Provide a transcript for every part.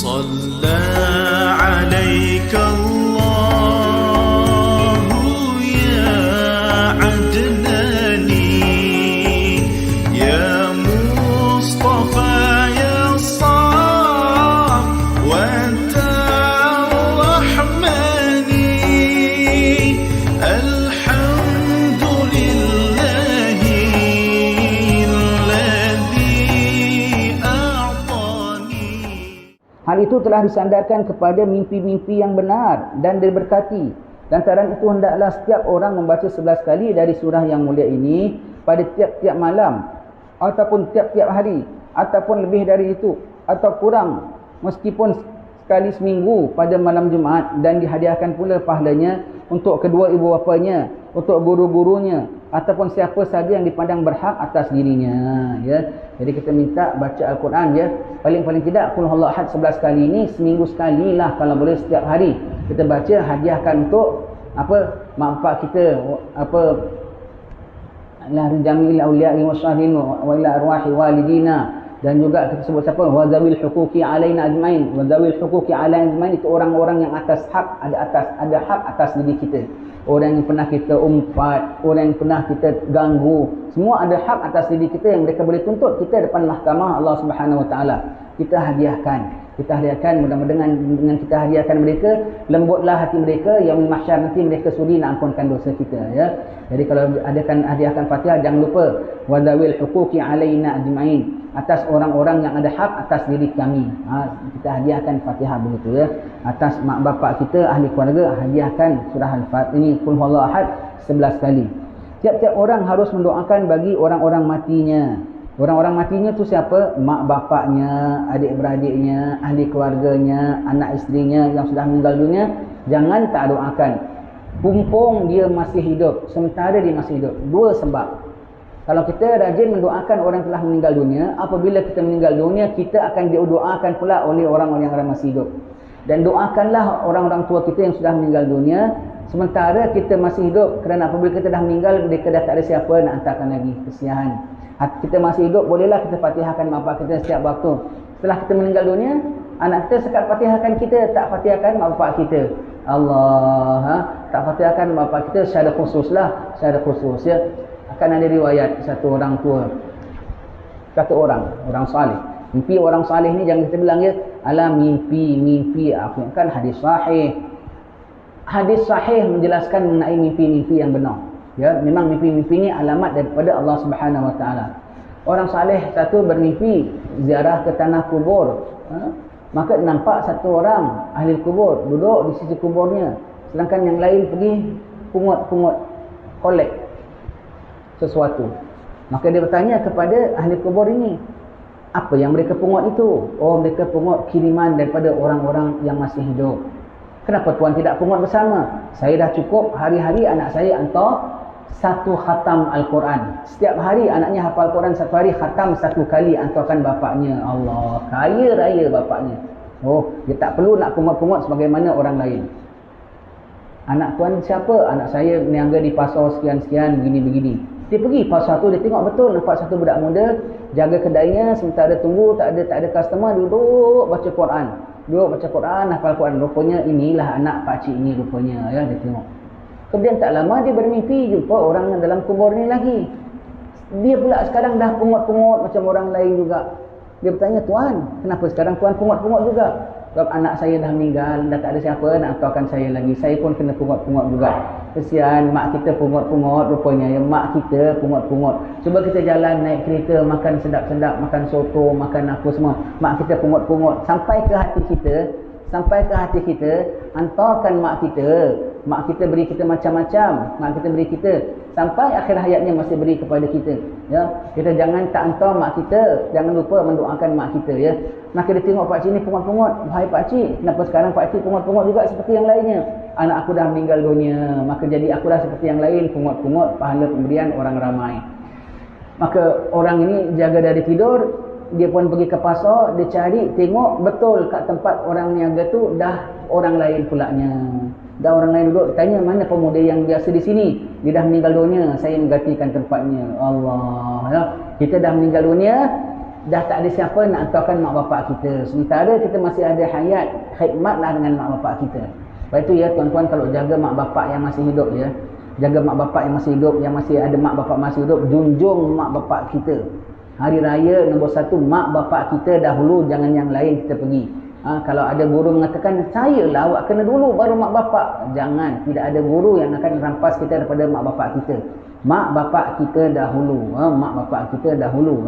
صلى عليك الله يا عدناني يا مصطفى يا صافوة الرحمن الحمد لله الذي أعطاني. Hal itu telah disandarkan kepada mimpi-mimpi yang benar dan diberkati. Lantaran itu hendaklah setiap orang membaca 11 kali dari surah yang mulia ini pada tiap-tiap malam ataupun tiap-tiap hari ataupun lebih dari itu atau kurang meskipun sekali seminggu pada malam Jumaat, dan dihadiahkan pula pahalanya untuk kedua ibu bapanya, untuk guru-gurunya ataupun siapa sahaja yang dipandang berhak atas dirinya, ya. Jadi kita minta baca Al-Quran, ya, paling-paling tidak qul huwallahu ahad 11 kali ini seminggu sekali lah, kalau boleh setiap hari kita baca, hadiahkan untuk mak bapak kita, la rijamil awliya'i wasyahrin wa ila arwahi walidina, dan juga kita sebut siapa, wa zawil huquqi alaina ajmain. Wa zawil huquqi alaina ajmain itu orang-orang yang ada hak atas diri kita. Orang yang pernah kita umpat, orang yang pernah kita ganggu, semua ada hak atas diri kita yang mereka boleh tuntut kita depan mahkamah Allah Subhanahu Wa Taala. Kita hadiahkan, mudah-mudahan dengan kita hadiahkan mereka, lembutlah hati mereka, yaumul mahsyar nanti mereka sudi nak ampunkan dosa kita, ya. Jadi kalau adakan hadiahkan Fatihah, jangan lupa wadawil huquqi alaina ajmain, atas orang-orang yang ada hak atas diri kami. Kita hadiahkan Fatihah begitu, ya. Atas mak bapak kita, ahli keluarga, hadiahkan surah Al-Fatihah ini qul huwallahu ahad 11 kali. Tiap-tiap orang harus mendoakan bagi orang-orang matinya. Orang-orang matinya tu siapa? Mak bapaknya, adik-beradiknya, ahli keluarganya, anak isterinya yang sudah meninggal dunia. Jangan tak doakan. Pumpung dia masih hidup, sementara dia masih hidup. Dua sebab. Kalau kita rajin mendoakan orang yang telah meninggal dunia, apabila kita meninggal dunia, kita akan didoakan pula oleh orang-orang yang masih hidup. Dan doakanlah orang-orang tua kita yang sudah meninggal dunia sementara kita masih hidup, kerana apabila kita dah meninggal, mereka dah tak ada siapa nak hantarkan lagi. Kesian. Kita masih hidup, bolehlah kita fatihahkan mak bapak kita setiap waktu. Setelah kita meninggal dunia, anak kita sekat fatihahkan kita, tak fatihahkan mak bapak kita. Tak fatihahkan mak bapak kita secara khusus, ya. Akan ada riwayat satu orang tua, orang salih. Mimpi orang salih ni jangan kita bilang, ya, alah mimpi aku, kan hadis sahih. Hadis sahih menjelaskan mengenai mimpi-mimpi yang benar. Ya, memang mimpi-mimpi ni alamat daripada Allah Subhanahu Wa Taala. Orang saleh satu bermimpi ziarah ke tanah kubur, maka nampak satu orang ahli kubur duduk di sisi kuburnya, sedangkan yang lain pergi pungut kolek sesuatu. Maka dia bertanya kepada ahli kubur ini, apa yang mereka pungut itu? Oh, mereka pungut kiriman daripada orang-orang yang masih hidup. Kenapa tuan tidak pungut bersama? Saya dah cukup hari-hari anak saya hantar satu khatam Al-Quran. Setiap hari anaknya hafal Al-Quran, satu hari khatam satu kali hantarkan bapaknya. Allah, kaya raya bapaknya. Oh, dia tak perlu nak pungut-pungut sebagaimana orang lain. Anak tuan siapa? Anak saya berniaga di pasar sekian-sekian, begini-begini. Dia pergi pasar tu, dia tengok betul nampak satu budak muda jaga kedainya, sementara tunggu tak ada customer, duduk baca Quran. Hafal Quran. Rupanya inilah anak pakcik ni rupanya, ya, dia tengok. Kemudian tak lama dia bermimpi jumpa orang dalam kubur ni lagi. Dia pula sekarang dah pungut-pungut macam orang lain juga. Dia bertanya, tuan, kenapa sekarang tuan pungut-pungut juga? Sebab anak saya dah meninggal, dah tak ada siapa nak hantarkan saya lagi. Saya pun kena pungut-pungut juga. Kesian, mak kita pungut-pungut rupanya. Ya, mak kita pungut-pungut. Cuba kita jalan naik kereta, makan sedap-sedap, makan soto, makan apa semua. Mak kita pungut-pungut. Sampai ke hati kita, hantarkan mak kita. Mak kita beri kita macam-macam. Mak kita beri kita sampai akhir hayatnya masih beri kepada kita. Ya, kita jangan tak hantar mak kita. Jangan lupa mendoakan mak kita, ya. Maka dia tengok pakcik ni pungut-pungut. Wahai pakcik, kenapa sekarang pakcik pungut-pungut juga seperti yang lainnya? Anak aku dah meninggal dunia, maka jadi aku dah seperti yang lain, pungut-pungut pahala pemberian orang ramai. Maka orang ini jaga dari tidur, dia pun pergi ke pasar, dia cari, tengok betul kat tempat orang niaga tu dah orang lain pulaknya. Dah orang lain duduk, tanya mana pemuda yang biasa di sini? Dia dah meninggal dunia, saya menggantikan tempatnya. Allah, ya. Kita dah meninggal dunia, dah tak ada siapa nak hantarkan mak bapak kita. Sementara kita masih ada hayat, khidmatlah dengan mak bapak kita. Sebab itu ya tuan-tuan, kalau jaga mak bapak yang masih hidup ya, jaga mak bapak yang masih hidup, yang masih ada mak bapak masih hidup, junjung mak bapak kita. Hari raya nombor 1, mak bapak kita dahulu, jangan yang lain kita pergi. Kalau ada guru mengatakan, saya lah awak kena dulu baru mak bapak. Jangan, tidak ada guru yang akan rampas kita daripada mak bapak kita. Mak bapak kita dahulu, mak bapak kita dahulu.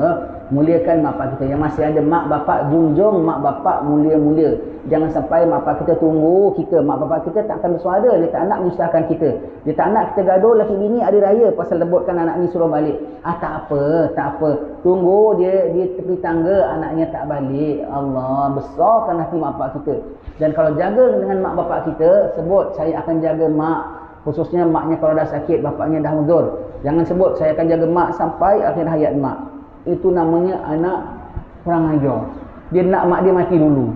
Muliakan mak bapak kita. Yang masih ada mak bapak, junjung mak bapak mulia-mulia. Jangan sampai mak bapak kita tunggu kita. Mak bapak kita tak akan bersuara, dia tak nak menyusahkan kita. Dia tak nak kita gaduh laki bini hari raya pasal lebutkan anak ni suruh balik. Tak apa. Tunggu dia di tepi tangga, anaknya tak balik. Allah, besarkan hati mak bapak kita. Dan kalau jaga dengan mak bapak kita, sebut saya akan jaga mak. Khususnya maknya kalau dah sakit, bapaknya dah uzur. Jangan sebut saya akan jaga mak sampai akhir hayat mak. Itu namanya anak kurang ajar. Dia nak mak dia mati dulu.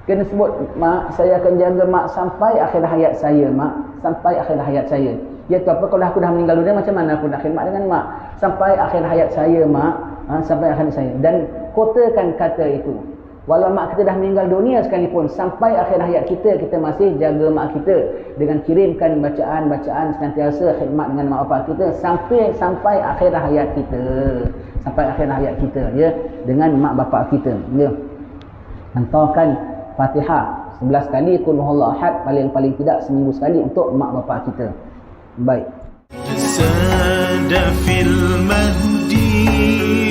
Kena sebut, mak saya akan jaga mak sampai akhir hayat saya, mak. Sampai akhir hayat saya. Dia tu apa, kalau aku dah meninggal dunia, macam mana aku nak khidmat dengan mak? Sampai akhir hayat saya, mak. Sampai akhir hayat saya. Dan kotakan kata itu. Walau mak kita dah meninggal dunia sekalipun, sampai akhir hayat kita, kita masih jaga mak kita dengan kirimkan bacaan-bacaan senantiasa khidmat dengan mak bapak kita sampai akhir hayat kita. Sampai akhir hayat kita ya, dengan mak bapak kita ya. Hantarkan Fatihah 11 kali, Qul huwallahu ahad, paling tidak seminggu sekali untuk mak bapak kita. Baik. جسد في المهدي